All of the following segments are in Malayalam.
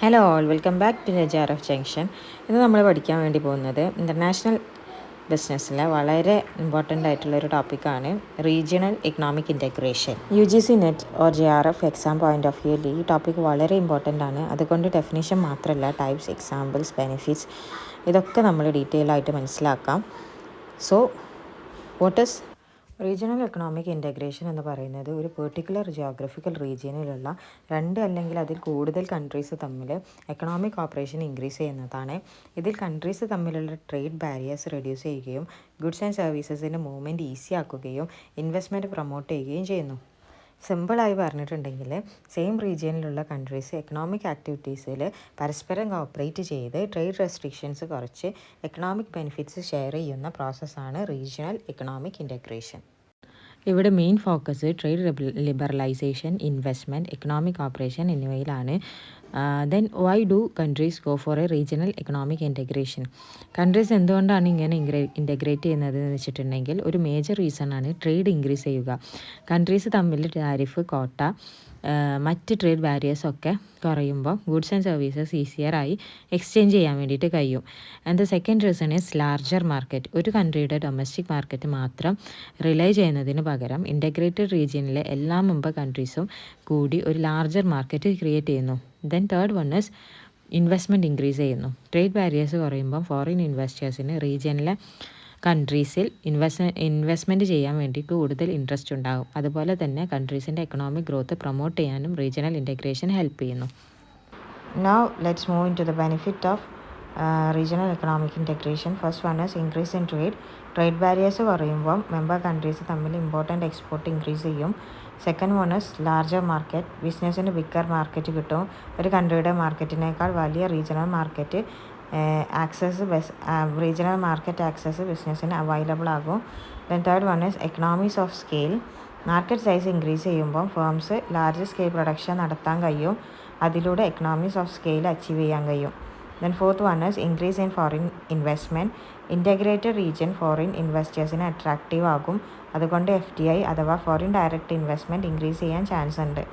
Hello all, welcome back to JRF junction. ഇന്ന് നമ്മൾ പഠിക്കാൻ വേണ്ടി പോകുന്നത് ഇൻ്റർനാഷണൽ ബിസിനസ്സിലെ വളരെ ഇമ്പോർട്ടൻ്റ് ആയിട്ടുള്ളൊരു ടോപ്പിക്കാണ് regional economic integration. UGC NET or JRF exam point of വ്യൂവിൽ ഈ ടോപ്പിക് വളരെ ഇമ്പോർട്ടൻ്റ് ആണ്. അതുകൊണ്ട് ഡെഫിനേഷൻ മാത്രമല്ല, ടൈപ്സ്, എക്സാമ്പിൾസ്, ബെനിഫിറ്റ്സ് ഇതൊക്കെ നമ്മൾ ഡീറ്റെയിൽ ആയിട്ട് മനസ്സിലാക്കാം. So what is regional economic integration എന്ന് പറയുന്നത് ഒരു പെർട്ടിക്കുലർ ജിയോഗ്രഫിക്കൽ റീജിയനിലുള്ള രണ്ട് അല്ലെങ്കിൽ അതിൽ കൂടുതൽ കൺട്രീസ് തമ്മിൽ എക്കണോമിക് കോപ്പറേഷൻ ഇൻക്രീസ് ചെയ്യുന്നതാണ്. ഇതിൽ കൺട്രീസ് തമ്മിലുള്ള ട്രേഡ് ബാരിയേഴ്സ് റെഡ്യൂസ് ചെയ്യുകയും ഗുഡ്സ് ആൻഡ് സർവീസസിൻ്റെ മൂവ്മെൻറ്റ് ഈസി ആക്കുകയും ഇൻവെസ്റ്റ്മെൻറ്റ് പ്രൊമോട്ട് ചെയ്യുകയും ചെയ്യുന്നു. സിമ്പിളായി പറഞ്ഞിട്ടുണ്ടെങ്കിൽ സെയിം റീജിയനിലുള്ള കൺട്രീസ് എക്കണോമിക് ആക്ടിവിറ്റീസിൽ പരസ്പരം കോപ്പറേറ്റ് ചെയ്ത് ട്രേഡ് റെസ്ട്രിക്ഷൻസ് കുറച്ച് എക്കണോമിക് ബെനിഫിറ്റ്സ് ഷെയർ ചെയ്യുന്ന പ്രോസസ്സാണ് റീജിയണൽ എക്കണോമിക് ഇൻറ്റഗ്രേഷൻ. ഇവിടെ main focus trade liberalisation, investment, economic cooperation എന്നിവയിലാണ്. Then why do countries go for a regional economic integration? Countries എന്തുകൊണ്ടാണ് ഇങ്ങനെ ഇൻറ്റഗ്രേറ്റ് ചെയ്യുന്നത് എന്ന് വെച്ചിട്ടുണ്ടെങ്കിൽ ഒരു മേജർ റീസൺ ആണ് ട്രേഡ് ഇൻക്രീസ് ചെയ്യുക. കൺട്രീസ് തമ്മിൽ ടാരിഫ്, കോട്ട, മറ്റ് ട്രേഡ് ബാരിയേഴ്സൊക്കെ കുറയുമ്പോൾ ഗുഡ്സ് ആൻഡ് സർവീസസ് ഈസിയറായി എക്സ്ചേഞ്ച് ചെയ്യാൻ വേണ്ടിയിട്ട് കഴിയും. And the second reason is larger market. ഒരു കൺട്രിയുടെ ഡൊമസ്റ്റിക് മാർക്കറ്റ് മാത്രം റിലൈ ചെയ്യുന്നതിന് പകരം ഇൻ്റഗ്രേറ്റഡ് റീജിയനിലെ എല്ലാ മെമ്പർ കൺട്രീസും കൂടി ഒരു ലാർജർ മാർക്കറ്റ് ക്രിയേറ്റ് ചെയ്യുന്നു. Then third one is investment increase ചെയ്യുന്നു. ട്രേഡ് ബാരിയേഴ്സ് കുറയുമ്പം ഫോറിൻ ഇൻവെസ്റ്റേഴ്സിന് റീജിയനിലെ കൺട്രീസിൽ ഇൻവെസ്റ്റ്മെൻറ്റ് ചെയ്യാൻ വേണ്ടി കൂടുതൽ ഇൻട്രസ്റ്റ് ഉണ്ടാകും. അതുപോലെ തന്നെ കൺട്രീസിൻ്റെ എക്കണോമിക് ഗ്രോത്ത് പ്രൊമോട്ട് ചെയ്യാനും റീജിയണൽ ഇൻറ്റഗ്രേഷൻ ഹെൽപ്പ് ചെയ്യുന്നു. Now let's move in to the benefit of regional economic integration. First one is increase in trade. Trade barriers കുറയുമ്പം മെമ്പർ കൺട്രീസ് തമ്മിൽ ഇമ്പോർട്ടൻ്റ് എക്സ്പോർട്ട് ഇൻക്രീസ് ചെയ്യും. Second one is larger market. ബിസിനസ്സിന് ബിഗ്ഗർ മാർക്കറ്റ് കിട്ടും. ഒരു കൺട്രിയുടെ മാർക്കറ്റിനേക്കാൾ വലിയ regional market regional market access ബിസിനസ്സിന് അവൈലബിൾ ആകും. Then third one is economies of scale. Market size increase ചെയ്യുമ്പോൾ ഫേംസ് ലാർജ് സ്കെയിൽ പ്രൊഡക്ഷൻ നടത്താൻ കഴിയും. അതിലൂടെ എക്കണോമീസ് ഓഫ് സ്കെയിൽ അച്ചീവ് ചെയ്യാൻ കഴിയും. Then fourth one is increase in foreign investment. Integrated region foreign ഇൻവെസ്റ്റേഴ്സിന് അട്രാക്റ്റീവ് ആകും. അതുകൊണ്ട് FDI അഥവാ ഫോറിൻ ഡയറക്റ്റ് ഇൻവെസ്റ്റ്മെൻറ്റ് ഇൻക്രീസ് ചെയ്യാൻ ചാൻസ് ഉണ്ട്.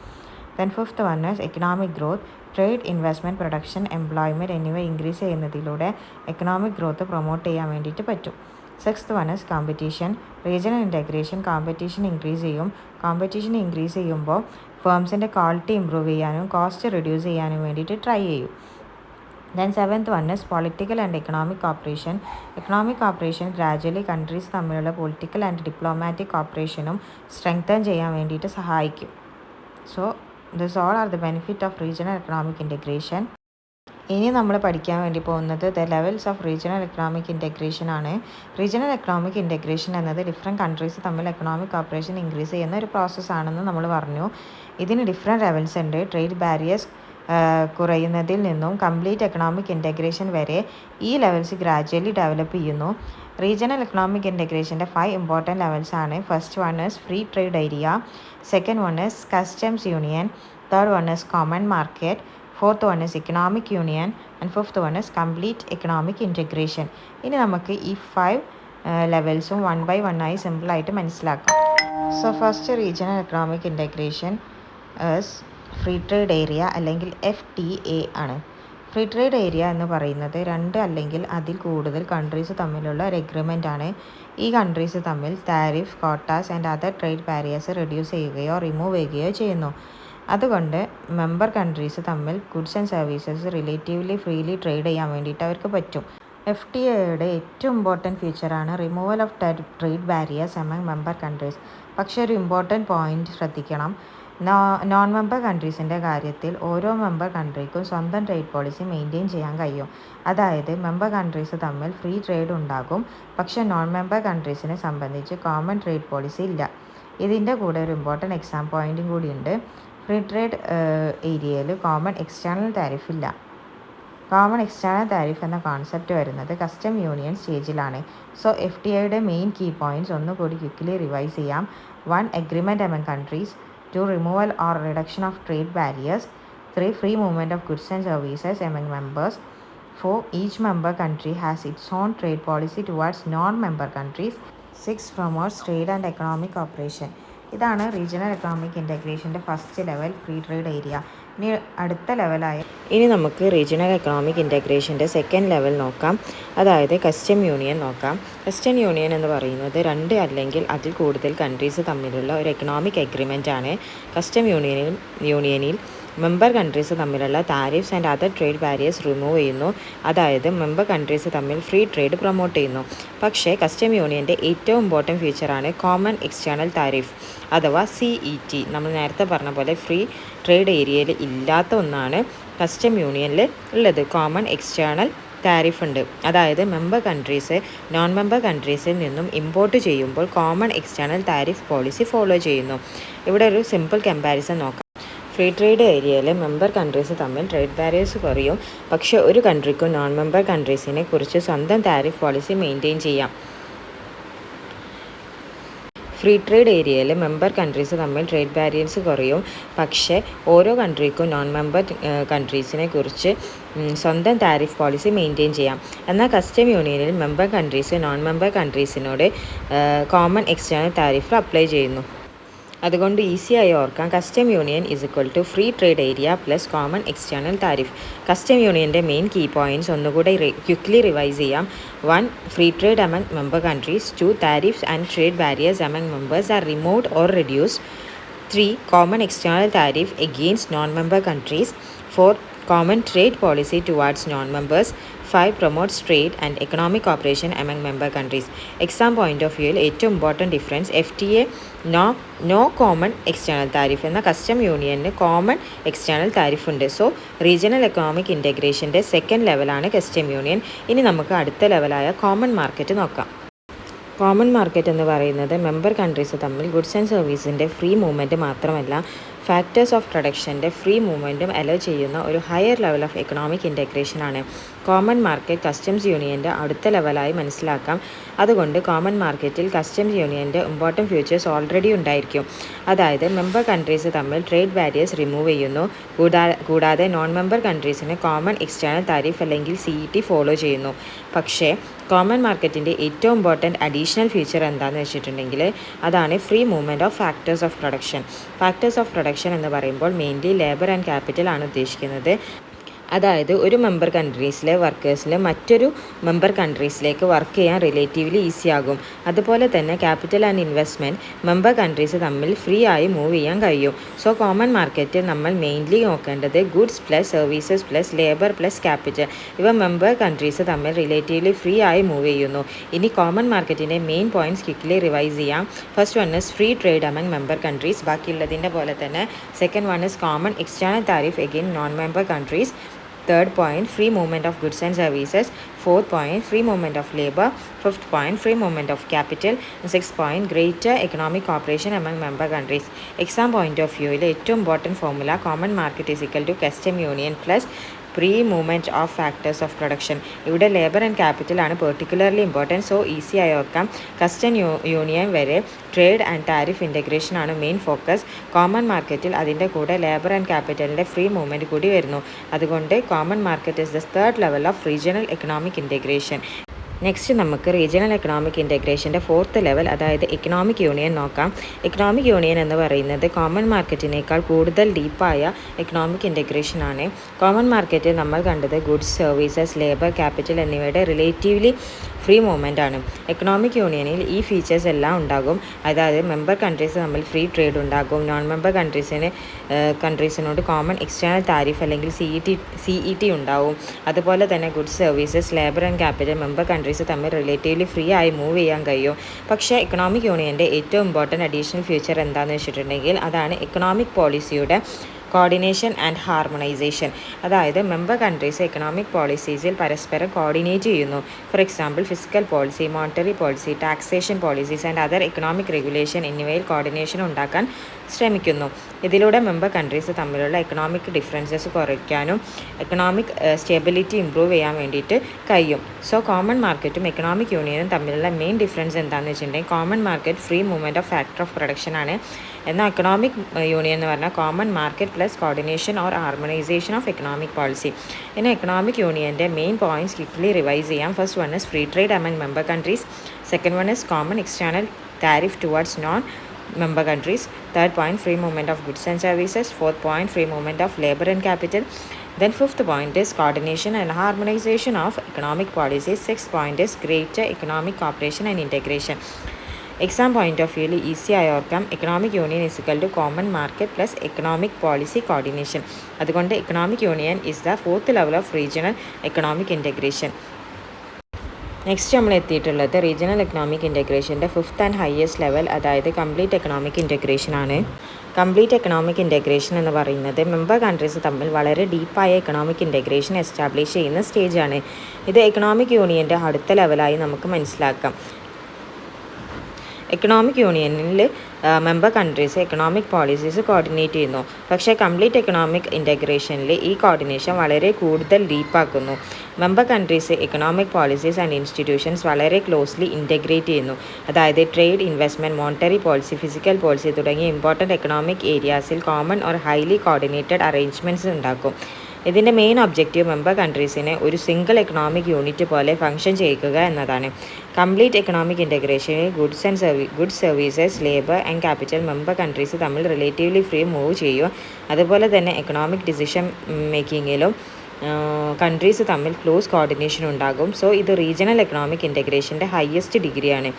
Then fifth one is economic growth. Trade, investment, production, employment എന്നിവ ഇൻക്രീസ് ചെയ്യുന്നതിലൂടെ എക്കണോമിക് ഗ്രോത്ത് പ്രൊമോട്ട് ചെയ്യാൻ വേണ്ടിയിട്ട് പറ്റും. Sixth one is competition. Regional integration competition increase ചെയ്യും. കോമ്പറ്റീഷൻ ഇൻക്രീസ് ചെയ്യുമ്പോൾ ഫേംസിൻ്റെ ക്വാളിറ്റി ഇമ്പ്രൂവ് ചെയ്യാനും കോസ്റ്റ് റിഡ്യൂസ് ചെയ്യാനും വേണ്ടിയിട്ട് ട്രൈ ചെയ്യും. Then seventh one is political and economic corporation. Economic corporation gradually countries തമ്മിലുള്ള പൊളിറ്റിക്കൽ ആൻഡ് ഡിപ്ലോമാറ്റിക് കോപ്പറേഷനും സ്ട്രെങ്തൻ ചെയ്യാൻ വേണ്ടിയിട്ട് സഹായിക്കും. So this all are the benefit of regional economic integration. ഇനി നമ്മൾ പഠിക്കാൻ വേണ്ടി പോകുന്നത് the levels of regional economic integration ആണ്. റീജിയണൽ എക്കണോമിക് ഇൻറ്റഗ്രേഷൻ എന്നത് ഡിഫറെൻറ്റ് കൺട്രീസ് തമ്മിൽ എക്കണോമിക് കോപ്പറേഷൻ ഇൻക്രീസ് ചെയ്യുന്ന ഒരു പ്രോസസ്സാണെന്ന് നമ്മൾ പറഞ്ഞു. ഇതിന് ഡിഫറെൻറ്റ് ലെവൽസ് ഉണ്ട്. ട്രേഡ് ബാരിയേഴ്സ് കുറയുന്നതിൽ നിന്നും കംപ്ലീറ്റ് എക്കണോമിക് ഇൻറ്റഗ്രേഷൻ വരെ ഈ ലെവൽസ് ഗ്രാജ്വലി ഡെവലപ്പ് ചെയ്യുന്നു. റീജിയണൽ എക്കണോമിക് ഇൻറ്റഗ്രേഷൻ്റെ 5 ഇമ്പോർട്ടൻറ്റ് ലെവൽസ് ആണ്. First one is free trade area. Second one is customs union. Third one is common market. Fourth one is economic union. And fifth one is complete economic integration. ഇനി നമുക്ക് ഈ 5 ലെവൽസും 1 by 1 ആയി സിമ്പിളായിട്ട് മനസ്സിലാക്കാം. So first regional economic integration is free trade area അല്ലെങ്കിൽ FTA ആണ്. ഫ്രീ ട്രേഡ് ഏരിയ എന്ന് പറയുന്നത് 2 അല്ലെങ്കിൽ അതിൽ കൂടുതൽ കൺട്രീസ് തമ്മിലുള്ള ഒരു എഗ്രിമെൻ്റ് ആണ്. ഈ കൺട്രീസ് തമ്മിൽ tariff, quotas and other trade barriers reduce ചെയ്യുകയോ റിമൂവ് ചെയ്യുകയോ ചെയ്യുന്നു. അതുകൊണ്ട് മെമ്പർ കൺട്രീസ് തമ്മിൽ goods and services relatively freely trade ചെയ്യാൻ വേണ്ടിയിട്ട് അവർക്ക് പറ്റും. FTAയുടെ ഏറ്റവും ഇമ്പോർട്ടൻറ്റ് ഫീച്ചറാണ് removal of trade barriers among member countries. പക്ഷേ ഒരു ഇമ്പോർട്ടൻറ്റ് പോയിന്റ് ശ്രദ്ധിക്കണം. നോൺ മെമ്പർ കൺട്രീസിൻ്റെ കാര്യത്തിൽ ഓരോ മെമ്പർ കൺട്രിക്കും സ്വന്തം ട്രേഡ് പോളിസി മെയിൻറ്റെയിൻ ചെയ്യാൻ കഴിയും. അതായത് മെമ്പർ കൺട്രീസ് തമ്മിൽ ഫ്രീ ട്രേഡ് ഉണ്ടാകും, പക്ഷേ നോൺ മെമ്പർ കൺട്രീസിനെ സംബന്ധിച്ച് കോമൺ ട്രേഡ് പോളിസി ഇല്ല. ഇതിൻ്റെ കൂടെ ഒരു ഇമ്പോർട്ടൻറ്റ് എക്സാം പോയിൻറ്റും കൂടിയുണ്ട്. ഫ്രീ ട്രേഡ് ഏരിയയിൽ കോമൺ എക്സ്റ്റേണൽ താരിഫ് ഇല്ല. കോമൺ എക്സ്റ്റേണൽ താരിഫ് എന്ന കോൺസെപ്റ്റ് വരുന്നത് കസ്റ്റം യൂണിയൻ സ്റ്റേജിലാണ്. സോ FTAയുടെ മെയിൻ കീ പോയിൻറ്റ്സ് ഒന്നുകൂടി ക്വിക്ക്ലി റിവൈസ് ചെയ്യാം. 1. Agreement among countries. 2. Removal or reduction of trade barriers. 3. Free movement of goods and services among members. 4. Each member country has its own trade policy towards non-member countries. 6. Promotes trade and economic cooperation. ഇതാണ് റീജിയണൽ എക്കണോമിക് ഇൻറ്റഗ്രേഷൻ്റെ first level free trade area. ഇനി അടുത്ത ലെവലായ നമുക്ക് റീജിയണൽ എക്കണോമിക് ഇൻ്റഗ്രേഷൻ്റെ സെക്കൻഡ് ലെവൽ നോക്കാം. അതായത് കസ്റ്റം യൂണിയൻ നോക്കാം. കസ്റ്റം യൂണിയൻ എന്ന് പറയുന്നത് 2 അല്ലെങ്കിൽ അതിൽ കൂടുതൽ കൺട്രീസ് തമ്മിലുള്ള ഒരു എക്കണോമിക് എഗ്രിമെൻ്റ് ആണ്. കസ്റ്റം യൂണിയനിൽ മെമ്പർ കൺട്രീസ് തമ്മിലുള്ള tariffs and other trade barriers remove ചെയ്യുന്നു. അതായത് മെമ്പർ കൺട്രീസ് തമ്മിൽ ഫ്രീ ട്രേഡ് പ്രൊമോട്ട് ചെയ്യുന്നു. പക്ഷേ കസ്റ്റം യൂണിയൻ്റെ ഏറ്റവും ഇമ്പോർട്ടൻറ്റ് ഫീച്ചറാണ് കോമൺ എക്സ്റ്റേണൽ താരിഫ് അഥവാ CET. നമ്മൾ നേരത്തെ പറഞ്ഞ പോലെ ഫ്രീ ട്രേഡ് ഏരിയയിൽ ഇല്ലാത്ത ഒന്നാണ് കസ്റ്റം യൂണിയനിൽ ഉള്ളത്. കോമൺ എക്സ്റ്റേണൽ താരിഫ് ഉണ്ട്. അതായത് മെമ്പർ കൺട്രീസ് നോൺ മെമ്പർ കൺട്രീസിൽ നിന്നും ഇമ്പോർട്ട് ചെയ്യുമ്പോൾ common external tariff policy follow ചെയ്യുന്നു. ഇവിടെ ഒരു സിമ്പിൾ കമ്പാരിസൺ നോക്കാം. ഫ്രീ ട്രേഡ് ഏരിയയിൽ മെമ്പർ കൺട്രീസ് തമ്മിൽ ട്രേഡ് ബാരിയേഴ്സ് കുറയും. പക്ഷേ ഒരു കൺട്രിക്കും നോൺ മെമ്പർ കൺട്രീസിനെ കുറിച്ച് സ്വന്തം താരിഫ് പോളിസി മെയിൻറ്റെയിൻ ചെയ്യാം. ഫ്രീ ട്രേഡ് ഏരിയയിൽ മെമ്പർ കൺട്രീസ് തമ്മിൽ ട്രേഡ് ബാരിയേഴ്സ് കുറയും. പക്ഷേ ഓരോ കൺട്രിക്കും നോൺ മെമ്പർ കൺട്രീസിനെ കുറിച്ച് സ്വന്തം താരിഫ് പോളിസി മെയിൻറ്റെയിൻ ചെയ്യാം. എന്നാൽ കസ്റ്റം യൂണിയനിൽ മെമ്പർ കൺട്രീസ് നോൺ മെമ്പർ കൺട്രീസിനോട് കോമൺ എക്സ്റ്റേണൽ താരിഫ് അപ്ലൈ ചെയ്യുന്നു. അതുകൊണ്ട് ഈസിയായി ഓർക്കാം, custom union = free trade area plus common external tariff. Custom യൂണിയൻ്റെ മെയിൻ കീ പോയിൻറ്റ്സ് ഒന്നുകൂടെ ക്വിക്ക്ലി റിവൈസ് ചെയ്യാം. 1. ഫ്രീ trade among member countries. 2. Tariffs and trade barriers among members are removed or reduced. 3. Common external tariff against non-member countries. 4. Common trade policy towards non-members. 5. Promotes trade and economic cooperation among member countries. Exam point of view ഏറ്റവും important difference FTA no common external tariff എന്ന കസ്റ്റം യൂണിയന് കോമൺ എക്സ്റ്റേണൽ താരിഫ് ഉണ്ട്. സോ റീജിയണൽ എക്കണോമിക് ഇൻ്റഗ്രേഷൻ്റെ സെക്കൻഡ് ലെവലാണ് കസ്റ്റം യൂണിയൻ. ഇനി നമുക്ക് അടുത്ത ലെവലായ കോമൺ മാർക്കറ്റ് നോക്കാം. കോമൺ മാർക്കറ്റ് എന്ന് പറയുന്നത് മെമ്പർ കൺട്രീസ് തമ്മിൽ ഗുഡ്സ് ആൻഡ് സർവീസിൻ്റെ ഫ്രീ മൂവ്മെൻറ്റ് മാത്രമല്ല, ഫാക്ടേഴ്സ് ഓഫ് പ്രൊഡക്ഷൻ്റെ ഫ്രീ മൂവ്മെൻറ്റും അലോ ചെയ്യുന്ന ഒരു ഹയർ ലെവൽ ഓഫ് എക്കണോമിക് ഇൻ്റഗ്രേഷനാണ്. കോമൺ മാർക്കറ്റ് കസ്റ്റംസ് യൂണിയൻ്റെ അടുത്ത ലെവലായി മനസ്സിലാക്കാം. അതുകൊണ്ട് കോമൺ മാർക്കറ്റിൽ കസ്റ്റംസ് യൂണിയൻ്റെ ഇമ്പോർട്ടൻറ്റ് ഫീച്ചേഴ്സ് ഓൾറെഡി ഉണ്ടായിരിക്കും. അതായത് മെമ്പർ കൺട്രീസ് തമ്മിൽ ട്രേഡ് ബാരിയേഴ്സ് റിമൂവ് ചെയ്യുന്നു. കൂടാതെ നോൺ മെമ്പർ കൺട്രീസിന് കോമൺ എക്സ്റ്റേണൽ താരിഫ് അല്ലെങ്കിൽ CET ഫോളോ ചെയ്യുന്നു. പക്ഷേ കോമൺ മാർക്കറ്റിൻ്റെ ഏറ്റവും ഇമ്പോർട്ടൻറ്റ് അഡീഷണൽ ഫീച്ചർ എന്താണെന്ന് വെച്ചിട്ടുണ്ടെങ്കിൽ അതാണ് free movement of factors of production. Factors of production എന്ന് പറയുമ്പോൾ മെയിൻലി ലേബർ ആൻഡ് ക്യാപിറ്റൽ ആണ് ഉദ്ദേശിക്കുന്നത്. അതായത് ഒരു മെമ്പർ കൺട്രീസിലെ വർക്കേഴ്സിൽ മറ്റൊരു മെമ്പർ കൺട്രീസിലേക്ക് വർക്ക് ചെയ്യാൻ റിലേറ്റീവ്ലി ഈസി ആകും. അതുപോലെ തന്നെ capital and investment member countries തമ്മിൽ ഫ്രീ ആയി മൂവ് ചെയ്യാൻ കഴിയും. സോ കോമൺ മാർക്കറ്റിൽ നമ്മൾ മെയിൻലി നോക്കേണ്ടത് goods plus services plus labour plus capital, ഇവ മെമ്പർ കൺട്രീസ് തമ്മിൽ റിലേറ്റീവ്ലി ഫ്രീ ആയി മൂവ് ചെയ്യുന്നു. ഇനി കോമൺ മാർക്കറ്റിൻ്റെ മെയിൻ പോയിൻറ്റ്സ് ക്വിക്ക്ലി റിവൈസ് ചെയ്യാം. First one is free trade among member countries, ബാക്കിയുള്ളതിൻ്റെ പോലെ തന്നെ. Second one is common external tariff again non member countries. Third point, free movement of goods and services. Fourth point, free movement of labor. Fifth point, free movement of capital. And sixth point, greater economic cooperation among member countries. Exam point of view, ഏറ്റവും important formula common market = custom union plus free movement of factors of production. ഇവിടെ ലേബർ ആൻഡ് ക്യാപിറ്റൽ ആണ് പെർട്ടിക്കുലർലി ഇമ്പോർട്ടൻറ്റ്. സോ ഈസി ആയി ഓർക്കാം. കസ്റ്റം യൂണിയൻ വരെ ട്രേഡ് ആൻഡ് താരിഫ് ഇൻ്റഗ്രേഷൻ ആണ് മെയിൻ ഫോക്കസ്. കോമൺ മാർക്കറ്റിൽ അതിൻ്റെ കൂടെ ലേബർ ആൻഡ് ക്യാപിറ്റലിൻ്റെ ഫ്രീ മൂവ്മെൻറ്റ് കൂടി വരുന്നു. അതുകൊണ്ട് common market is the third level of regional economic integration. Next നമുക്ക് റീജിയണൽ എക്കണോമിക് ഇൻ്റഗ്രേഷൻ്റെ ഫോർത്ത് ലെവൽ, അതായത് എക്കണോമിക് യൂണിയൻ നോക്കാം. എക്കണോമിക് യൂണിയൻ എന്ന് പറയുന്നത് കോമൺ മാർക്കറ്റിനേക്കാൾ കൂടുതൽ ഡീപ്പായ എക്കണോമിക് ഇൻ്റഗ്രേഷൻ ആണ്. കോമൺ മാർക്കറ്റിൽ നമ്മൾ കണ്ടത് ഗുഡ്സ്, സർവീസസ്, ലേബർ, ക്യാപിറ്റൽ എന്നിവയുടെ റിലേറ്റീവ്ലി ഫ്രീ മൂവ്മെൻ്റ് ആണ്. എക്കണോമിക് യൂണിയനിൽ ഈ ഫീച്ചേഴ്സ് എല്ലാം ഉണ്ടാകും. അതായത് മെമ്പർ കൺട്രീസ് തമ്മിൽ ഫ്രീ ട്രേഡ് ഉണ്ടാകും. നോൺ മെമ്പർ കൺട്രീസിനോട് കോമൺ എക്സ്റ്റേണൽ താരിഫ് അല്ലെങ്കിൽ CET ഉണ്ടാവും. അതുപോലെ തന്നെ goods, services, labour and capital member countries തമ്മിൽ റിലേറ്റീവ്ലി ഫ്രീ ആയി മൂവ് ചെയ്യാൻ കഴിയും. പക്ഷേ എക്കണോമിക് യൂണിയൻ്റെ ഏറ്റവും ഇമ്പോർട്ടൻറ്റ് അഡീഷണൽ ഫീച്ചർ എന്താണെന്ന് വെച്ചിട്ടുണ്ടെങ്കിൽ അതാണ് എക്കണോമിക് പോളിസിയുടെ കോർഡിനേഷൻ ആൻഡ് ഹാർമണൈസേഷൻ. അതായത് മെമ്പർ കൺട്രീസ് എക്കണോമിക് പോളിസീസിൽ പരസ്പരം കോർഡിനേറ്റ് ചെയ്യുന്നു. For example physical policy, monetary policy, taxation policies and other economic regulation എന്നിവയിൽ കോർഡിനേഷൻ ഉണ്ടാക്കാൻ ശ്രമിക്കുന്നു. ഇതിലൂടെ മെമ്പർ കൺട്രീസ് തമ്മിലുള്ള എക്കണോമിക് ഡിഫറൻസസ് കുറയ്ക്കാനും എക്കണോമിക് സ്റ്റെബിലിറ്റി ഇമ്പ്രൂവ് ചെയ്യാൻ വേണ്ടിയിട്ട് കഴിയും. സോ കോമൺ മാർക്കറ്റും എക്കണോമിക് യൂണിയനും തമ്മിലുള്ള മെയിൻ ഡിഫറൻസ് എന്താണെന്ന് വെച്ചിട്ടുണ്ടെങ്കിൽ common market free movement of factor of production ആണ്. എന്നാൽ എക്കണോമിക് യൂണിയൻ എന്ന് പറഞ്ഞാൽ common market plus coordination or harmonisation of economic policy. ഇനി എക്കണോമിക് യൂണിയൻ്റെ മെയിൻ പോയിൻറ്റ്സ് ക്വിക്ക്ലി റിവൈസ് ചെയ്യാം. First one is free trade among member countries. Second one is common external tariff towards non member countries. Third point, free movement of goods and services. Fourth point, free movement of labor and capital. Then fifth point is coordination and harmonization of economic policies. Sixth point is greater economic cooperation and integration. Exam point of view, easy ആയി ഓർക്കാം. Economic union is equal to common market plus economic policy coordination. അതുകൊണ്ട് economic union is the fourth level of regional economic integration. Next നമ്മൾ എത്തിയിട്ടുള്ളത് റീജിയണൽ എക്കണോമിക് ഇൻറ്റഗ്രേഷൻ്റെ ഫിഫ്ത്ത് ആൻഡ് ഹയസ്റ്റ് ലെവൽ, അതായത് കംപ്ലീറ്റ് എക്കണോമിക് ഇൻറ്റഗ്രേഷൻ ആണ്. കംപ്ലീറ്റ് എക്കണോമിക് ഇൻറ്റഗ്രേഷൻ എന്ന് പറയുന്നത് മെമ്പർ കൺട്രീസ് തമ്മിൽ വളരെ ഡീപ്പായ എക്കണോമിക് ഇൻറ്റഗ്രേഷൻ എസ്റ്റാബ്ലിഷ് ചെയ്യുന്ന സ്റ്റേജാണ്. ഇത് എക്കണോമിക് യൂണിയൻ്റെ അടുത്ത ലെവലായി നമുക്ക് മനസ്സിലാക്കാം. എക്കണോമിക് യൂണിയനിൽ member countries economic policies coordinate ചെയ്യുന്നു. പക്ഷേ കംപ്ലീറ്റ് എക്കണോമിക് ഇൻറ്റഗ്രേഷനിൽ ഈ കോർഡിനേഷൻ വളരെ കൂടുതൽ ഡീപ്പാക്കുന്നു. Member countries economic policies and institutions വളരെ ക്ലോസ്ലി ഇൻറ്റഗ്രേറ്റ് ചെയ്യുന്നു. അതായത് trade, investment, monetary policy, physical policy തുടങ്ങിയ ഇമ്പോർട്ടൻറ്റ് എക്കണോമിക് ഏരിയാസിൽ common or highly coordinated arrangements ഉണ്ടാക്കും. ഇതിൻ്റെ മെയിൻ ഒബ്ജക്റ്റീവ് മെമ്പർ കൺട്രീസിനെ ഒരു സിംഗിൾ എക്കണോമിക് യൂണിറ്റ് പോലെ ഫംഗ്ഷൻ ചെയ്യിക്കുക എന്നതാണ്. കംപ്ലീറ്റ് എക്കണോമിക് ഇൻറ്റഗ്രേഷനിൽ goods services, labour and capital member countries തമ്മിൽ റിലേറ്റീവ്ലി ഫ്രീ മൂവ് ചെയ്യുക. അതുപോലെ തന്നെ എക്കണോമിക് ഡിസിഷൻ മേക്കിങ്ങിലും കൺട്രീസ് തമ്മിൽ ക്ലോസ് കോർഡിനേഷൻ ഉണ്ടാകും. സോ ഇത് റീജിയണൽ എക്കണോമിക് ഇൻറ്റഗ്രേഷൻ്റെ ഹയസ്റ്റ് ഡിഗ്രിയാണ്.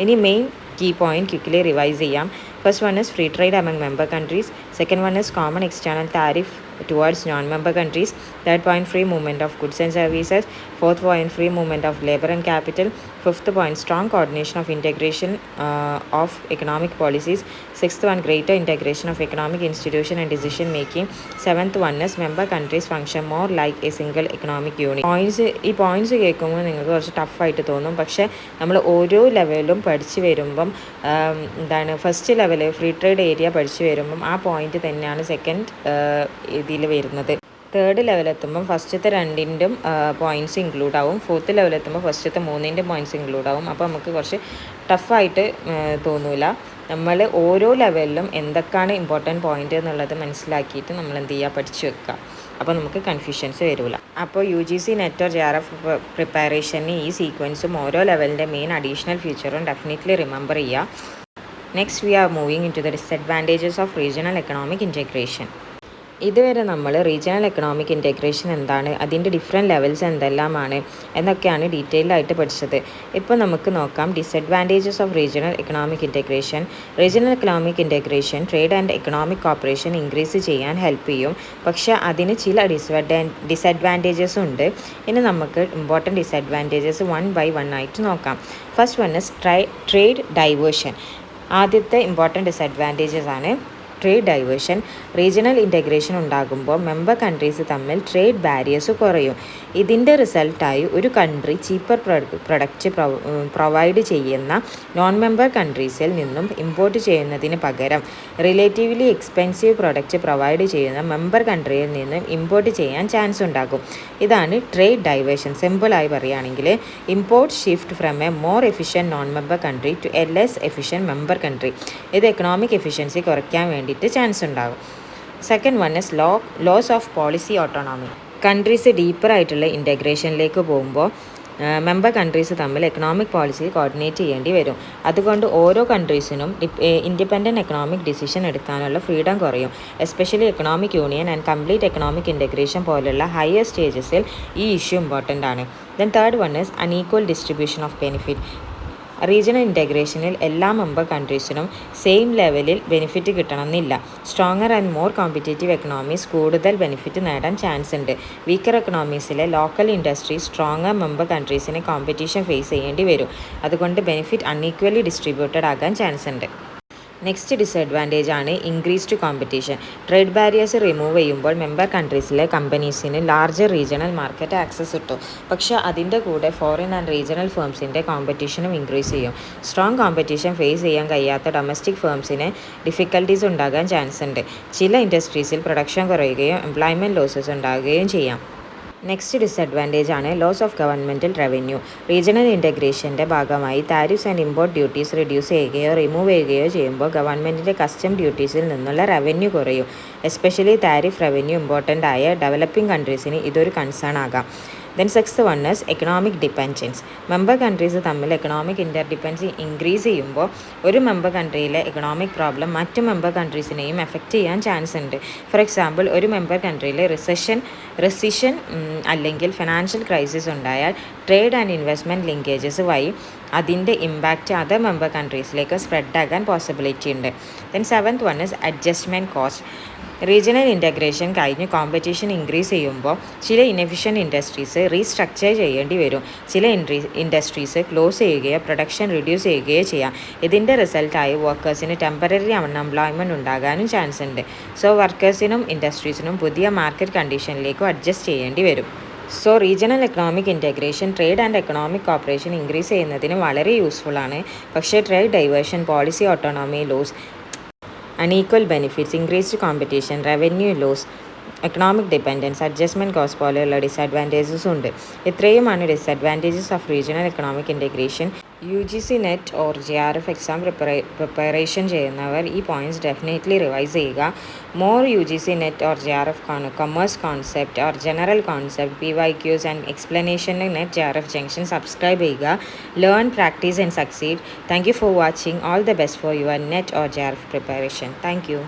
ഇനി main key point quickly revise ചെയ്യാം. First one is free trade among member countries. Second one is common external tariff towards non-member countries. Third point, free movement of goods and services. Fourth point, free movement of labor and capital. Fifth point, strong coordination of integration of economic policies. Sixth one, greater integration of economic institution and decision making. Seventh one is member countries function more like a single economic unit. ഈ പോയിന്റ്സ് കേൾക്കുമ്പോൾ നിങ്ങൾക്ക് കുറച്ച് ടഫായിട്ട് തോന്നും. പക്ഷേ നമ്മൾ ഓരോ ലെവലും പഠിച്ചു വരുമ്പം എന്താണ് first level free trade area പഠിച്ചു വരുമ്പം ആ പോയിന്റ് തന്നെയാണ് സെക്കൻഡ് ഇതിൽ വരുന്നത്. തേർഡ് ലെവലെത്തുമ്പം ഫസ്റ്റത്തെ രണ്ടിൻ്റെയും പോയിൻറ്റ്സ് ഇൻക്ലൂഡ് ആവും. ഫോർത്ത് ലെവലെത്തുമ്പോൾ ഫസ്റ്റത്തെ മൂന്നിൻ്റെയും പോയിൻറ്റ്സ് ഇൻക്ലൂഡ് ആവും. അപ്പോൾ നമുക്ക് കുറച്ച് ടഫായിട്ട് തോന്നില്ല. നമ്മൾ ഓരോ ലെവലിലും എന്തൊക്കെയാണ് ഇമ്പോർട്ടൻറ്റ് പോയിൻ്റ് എന്നുള്ളത് മനസ്സിലാക്കിയിട്ട് നമ്മൾ എന്ത് ചെയ്യുക, പഠിച്ചു വെക്കുക. അപ്പോൾ നമുക്ക് കൺഫ്യൂഷൻസ് വരില്ല. അപ്പോൾ UGC NET or JRF പ്രിപ്പറേഷന് ഈ സീക്വൻസും ഓരോ ലെവലിൻ്റെ മെയിൻ അഡീഷണൽ ഫീച്ചറും ഡെഫിനറ്റ്ലി റിമെമ്പർ ചെയ്യുക. Next we are moving in to the disadvantages of regional economic integration. ഇതുവരെ നമ്മൾ റീജിയണൽ എക്കണോമിക് ഇൻറ്റഗ്രേഷൻ എന്താണ്, അതിൻ്റെ ഡിഫറെൻറ്റ് ലെവൽസ് എന്തെല്ലാമാണ് എന്നൊക്കെയാണ് ഡീറ്റെയിൽഡ് ആയിട്ട് പഠിച്ചത്. ഇപ്പോൾ നമുക്ക് നോക്കാം disadvantages of regional economic integration. Regional economic integration trade and economic cooperation increase ചെയ്യാൻ ഹെൽപ്പ് ചെയ്യും. പക്ഷേ അതിന് ചില ഡിസഡ്വാൻറ്റേജസ് ഉണ്ട്. ഇനി നമുക്ക് important disadvantages one by one ആയിട്ട് നോക്കാം. First one is trade diversion. ആദ്യത്തെ ഇമ്പോർട്ടൻറ്റ് ഡിസഡ്വാൻറ്റേജസ് ആണ് ട്രേഡ് ഡൈവേർഷൻ. റീജിയണൽ ഇൻറ്റഗ്രേഷൻ ഉണ്ടാകുമ്പോൾ മെമ്പർ കൺട്രീസ് തമ്മിൽ ട്രേഡ് ബാരിയേഴ്സ് കുറയും. ഇതിൻ്റെ റിസൾട്ടായി ഒരു കൺട്രി ചീപ്പർ പ്രൊഡക്റ്റ് പ്രൊവൈഡ് ചെയ്യുന്ന നോൺ മെമ്പർ കൺട്രീസിൽ നിന്നും ഇമ്പോർട്ട് ചെയ്യുന്നതിന് പകരം റിലേറ്റീവ്ലി എക്സ്പെൻസീവ് പ്രൊഡക്റ്റ് പ്രൊവൈഡ് ചെയ്യുന്ന മെമ്പർ കൺട്രിയിൽ നിന്നും ഇമ്പോർട്ട് ചെയ്യാൻ ചാൻസ് ഉണ്ടാകും. ഇതാണ് ട്രേഡ് ഡൈവേർഷൻ. സിമ്പിളായി പറയുകയാണെങ്കിൽ import shift from a more efficient non member country to a less efficient member country. ഇത് എക്കണോമിക് എഫിഷ്യൻസി കുറയ്ക്കാൻ വേണ്ടിയിട്ട് ചാൻസ് ഉണ്ടാകും. Second one is loss of policy autonomy. Countries ഡീപ്പറായിട്ടുള്ള ഇൻറ്റഗ്രേഷനിലേക്ക് പോകുമ്പോൾ മെമ്പർ കൺട്രീസ് തമ്മിൽ എക്കണോമിക് പോളിസി കോർഡിനേറ്റ് ചെയ്യേണ്ടി വരും. അതുകൊണ്ട് ഓരോ കൺട്രീസിനും ഇൻഡിപെൻഡൻറ്റ് എക്കണോമിക് ഡിസിഷൻ എടുക്കാനുള്ള ഫ്രീഡം കുറയും. Especially economic union and complete economic integration പോലുള്ള ഹയർ സ്റ്റേജസിൽ ഈ ഇഷ്യൂ ഇമ്പോർട്ടൻ്റ് ആണ്. Then third one is unequal distribution of benefit. Regional ഇൻറ്റഗ്രേഷനിൽ എല്ലാ മെമ്പർ കൺട്രീസിനും സെയിം ലെവലിൽ ബെനിഫിറ്റ് കിട്ടണമെന്നില്ല. Stronger and more competitive economies കൂടുതൽ ബെനിഫിറ്റ് നേടാൻ ചാൻസ് ഉണ്ട്. വീക്കർ എക്കണോമീസിലെ ലോക്കൽ ഇൻഡസ്ട്രി സ്ട്രോങ്ങർ മെമ്പർ കൺട്രീസിന് കോമ്പറ്റീഷൻ ഫേസ് ചെയ്യേണ്ടി വരും. അതുകൊണ്ട് ബെനിഫിറ്റ് അൺഈക്വലി ഡിസ്ട്രിബ്യൂട്ടഡ് ആകാൻ ചാൻസ് ഉണ്ട്. നെക്സ്റ്റ് ഡിസഡ്വാൻറ്റേജ് ആണ് increased competition. Trade barriers remove ചെയ്യുമ്പോൾ മെമ്പർ കൺട്രീസിലെ കമ്പനീസിന് ലാർജർ റീജിയണൽ മാർക്കറ്റ് ആക്സസ് കിട്ടും. പക്ഷേ അതിൻ്റെ കൂടെ ഫോറിൻ ആൻഡ് റീജിയണൽ ഫേംസിൻ്റെ കോമ്പറ്റീഷനും ഇൻക്രീസ് ചെയ്യും. സ്ട്രോങ് കോമ്പറ്റീഷൻ ഫേസ് ചെയ്യാൻ കഴിയാത്ത ഡൊമസ്റ്റിക് ഫേംസിന് ഡിഫിക്കൽട്ടീസ് ഉണ്ടാകാൻ ചാൻസ് ഉണ്ട്. ചില ഇൻഡസ്ട്രീസിൽ പ്രൊഡക്ഷൻ കുറയുകയും എംപ്ലോയ്മെൻറ്റ് ലോസസ് ഉണ്ടാകുകയും ചെയ്യാം. നെക്സ്റ്റ് ഡിസഡ്വാൻറ്റേജ് ആണ് loss of governmental revenue. Regional ഇൻറ്റഗ്രേഷൻ്റെ ഭാഗമായി tariffs and import duties reduce ചെയ്യുകയോ റിമൂവ് ചെയ്യുകയോ ചെയ്യുമ്പോൾ ഗവൺമെൻറ്റിൻ്റെ കസ്റ്റം ഡ്യൂട്ടീസിൽ നിന്നുള്ള റവന്യൂ കുറയും. എസ്പെഷ്യലി താരിഫ് റവന്യൂ ഇമ്പോർട്ടൻ്റ് ആയ ഡെവലപ്പിംഗ് കൺട്രീസിന് ഇതൊരു കൺസേൺ ആകാം. Then sixth one is economic dependence. Member countries തമ്മിൽ എക്കണോമിക് ഇൻ്റർഡിപ്പെൻഡൻസി ഇൻക്രീസ് ചെയ്യുമ്പോൾ ഒരു മെമ്പർ കൺട്രിയിലെ എക്കണോമിക് പ്രോബ്ലം മറ്റ് മെമ്പർ കൺട്രീസിനെയും എഫക്റ്റ് ചെയ്യാൻ ചാൻസ് ഉണ്ട്. ഫോർ എക്സാമ്പിൾ, ഒരു മെമ്പർ കൺട്രിയിൽ റെസിഷൻ അല്ലെങ്കിൽ ഫിനാൻഷ്യൽ ക്രൈസിസ് ഉണ്ടായാൽ ട്രേഡ് ആൻഡ് ഇൻവെസ്റ്റ്മെൻറ്റ് ലിങ്കേജസ് വഴി അതിൻ്റെ ഇമ്പാക്റ്റ് അതർ മെമ്പർ കൺട്രീസിലേക്ക് സ്പ്രെഡ് ആകാൻ പോസിബിലിറ്റി ഉണ്ട്. Then seventh one is adjustment cost. Regional integration കഴിഞ്ഞ് കോമ്പറ്റീഷൻ ഇൻക്രീസ് ചെയ്യുമ്പോൾ ചില ഇൻഎഫിഷ്യൻറ്റ് ഇൻഡസ്ട്രീസ് റീസ്ട്രക്ചർ ചെയ്യേണ്ടി വരും. ചില ഇൻഡസ്ട്രീസ് ക്ലോസ് ചെയ്യുകയോ പ്രൊഡക്ഷൻ റിഡ്യൂസ് ചെയ്യുകയോ ചെയ്യാം. ഇതിൻ്റെ റിസൾട്ടായി വർക്കേഴ്സിന് ടെമ്പററി അൺഎംപ്ലോയ്മെൻറ്റ് ഉണ്ടാകാനും ചാൻസ് ഉണ്ട്. സോ വർക്കേഴ്സിനും ഇൻഡസ്ട്രീസിനും പുതിയ മാർക്കറ്റ് കണ്ടീഷനിലേക്കും അഡ്ജസ്റ്റ് ചെയ്യേണ്ടി വരും. So regional economic integration trade and economic cooperation increase ചെയ്യുന്നതിന് വളരെ യൂസ്ഫുള്ളാണ്. പക്ഷേ trade diversion, policy autonomy loss, unequal benefits, increased competition, revenue loss, economic dependence, adjustment cost പോലെയുള്ള ഡിസഡ്വാൻറ്റേജസും ഉണ്ട്. ഇത്രയുമാണ് disadvantages of regional economic integration. UGC NET or JRF exam preparation ചെയ്യുന്നവർ ഈ പോയിൻറ്റ്സ് ഡെഫിനറ്റ്ലി റിവൈസ് ചെയ്യുക. More UGC NET or JRF commerce concept or general concept, PYQs and എക്സ്പ്ലനേഷന് നെറ്റ് JRF ജംഗ്ഷൻ സബ്സ്ക്രൈബ് ചെയ്യുക. Learn, practice and succeed. Thank you for watching. All the best for your NET or JRF preparation. Thank you.